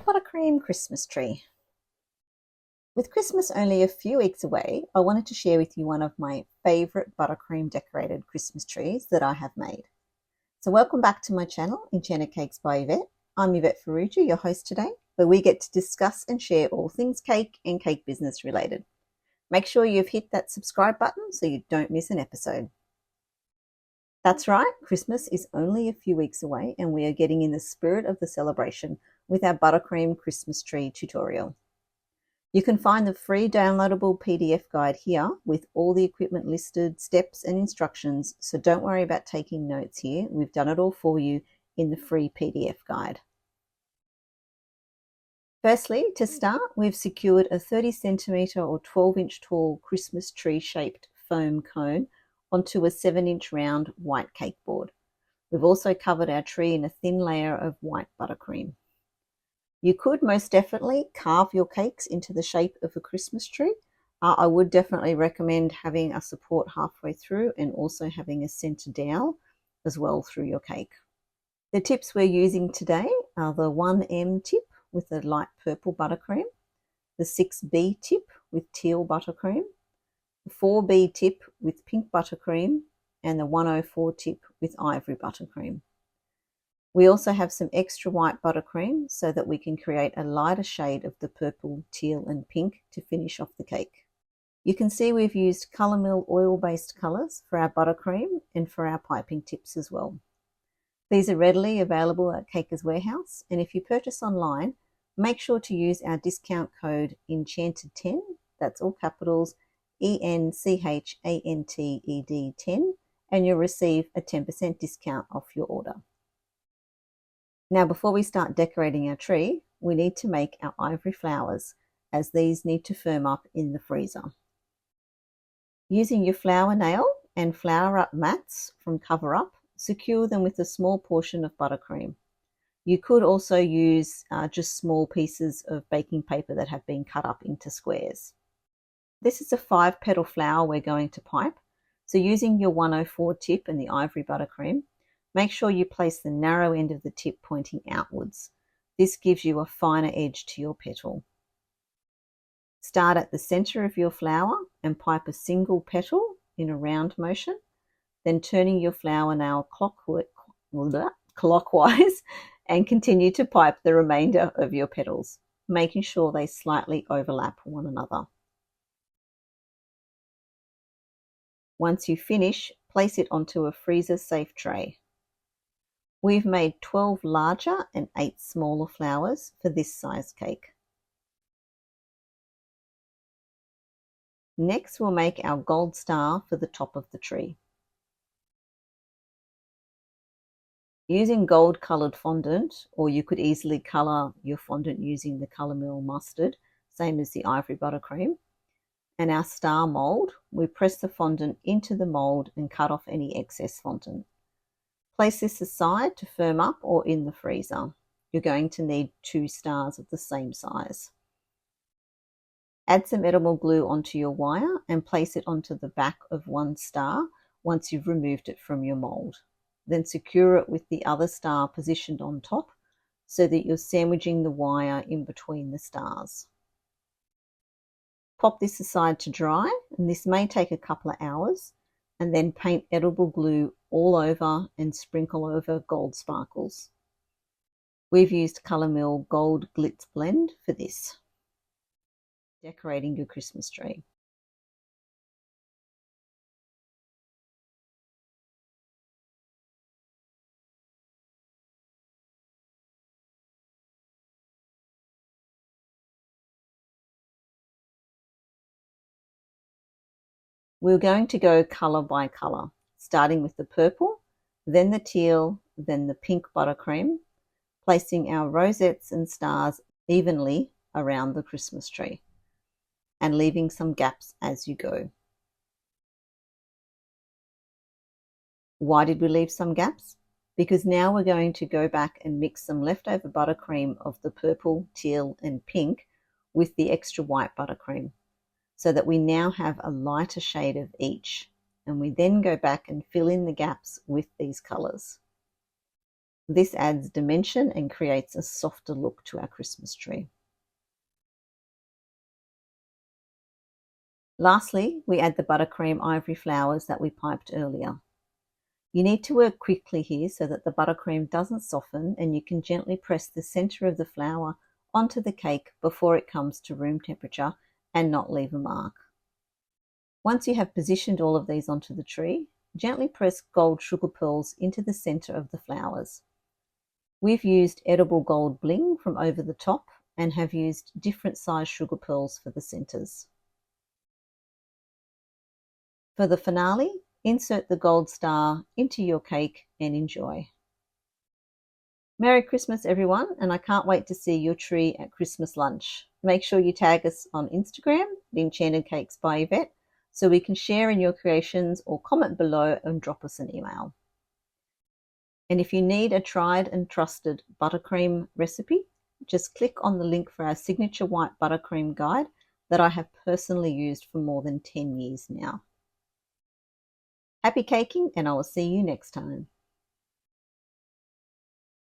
Buttercream Christmas tree. With Christmas only a few weeks away, I wanted to share with you one of my favourite buttercream decorated Christmas trees that I have made. So welcome back to my channel, Enchanted Cakes by Yvette. I'm Yvette Ferrugia, your host today, where we get to discuss and share all things cake and cake business related. Make sure you've hit that subscribe button so you don't miss an episode. That's right, Christmas is only a few weeks away and we are getting in the spirit of the celebration with our buttercream Christmas tree tutorial. You can find the free downloadable PDF guide here with all the equipment listed, steps and instructions, so don't worry about taking notes here. We've done it all for you in the free PDF guide. Firstly, to start, we've secured a 30 centimetre or 12-inch tall Christmas tree shaped foam cone onto a 7-inch round white cake board. We've also covered our tree in a thin layer of white buttercream. You could most definitely carve your cakes into the shape of a Christmas tree. I would definitely recommend having a support halfway through and also having a centre dowel as well through your cake. The tips we're using today are the 1M tip with a light purple buttercream, the 6B tip with teal buttercream, the 4B tip with pink buttercream, and the 104 tip with ivory buttercream. We also have some extra white buttercream so that we can create a lighter shade of the purple, teal and pink to finish off the cake. You can see we've used Colour Mill oil-based colours for our buttercream and for our piping tips as well. These are readily available at Caker's Warehouse, and if you purchase online, make sure to use our discount code Enchanted10, that's all capitals, ENCHANTED 10, and you'll receive a 10% discount off your order. Now, before we start decorating our tree, we need to make our ivory flowers, as these need to firm up in the freezer. Using your flower nail and flower up mats from Cover Up, secure them with a small portion of buttercream. You could also use just small pieces of baking paper that have been cut up into squares. This is a 5-petal flower we're going to pipe, so using your 104 tip and the ivory buttercream, make sure you place the narrow end of the tip pointing outwards. This gives you a finer edge to your petal. Start at the centre of your flower and pipe a single petal in a round motion, then turning your flower nail clockwise and continue to pipe the remainder of your petals, making sure they slightly overlap one another. Once you finish, place it onto a freezer-safe tray. We've made 12 larger and 8 smaller flowers for this size cake. Next, we'll make our gold star for the top of the tree. Using gold coloured fondant, or you could easily colour your fondant using the Colour Mill mustard, same as the ivory buttercream, and our star mould, we press the fondant into the mould and cut off any excess fondant. Place this aside to firm up or in the freezer. You're going to need 2 stars of the same size. Add some edible glue onto your wire and place it onto the back of one star once you've removed it from your mould. Then secure it with the other star positioned on top so that you're sandwiching the wire in between the stars. Pop this aside to dry, and this may take a couple of hours, and then paint edible glue all over and sprinkle over gold sparkles. We've used Colour Mill Gold Glitz Blend for this. Decorating your Christmas tree. We're going to go colour by colour, starting with the purple, then the teal, then the pink buttercream, placing our rosettes and stars evenly around the Christmas tree and leaving some gaps as you go. Why did we leave some gaps? Because now we're going to go back and mix some leftover buttercream of the purple, teal and pink with the extra white buttercream, so that we now have a lighter shade of each, and we then go back and fill in the gaps with these colours. This adds dimension and creates a softer look to our Christmas tree. Lastly, we add the buttercream ivory flowers that we piped earlier. You need to work quickly here so that the buttercream doesn't soften, and you can gently press the center of the flower onto the cake before it comes to room temperature and not leave a mark. Once you have positioned all of these onto the tree, gently press gold sugar pearls into the center of the flowers. We've used edible gold bling from over the top and have used different size sugar pearls for the centers. For the finale, insert the gold star into your cake and enjoy. Merry Christmas, everyone, and I can't wait to see your tree at Christmas lunch. Make sure you tag us on Instagram, the Enchanted Cakes by Yvette, so we can share in your creations, or comment below and drop us an email. And if you need a tried and trusted buttercream recipe, just click on the link for our signature white buttercream guide that I have personally used for more than 10 years now. Happy caking, and I will see you next time.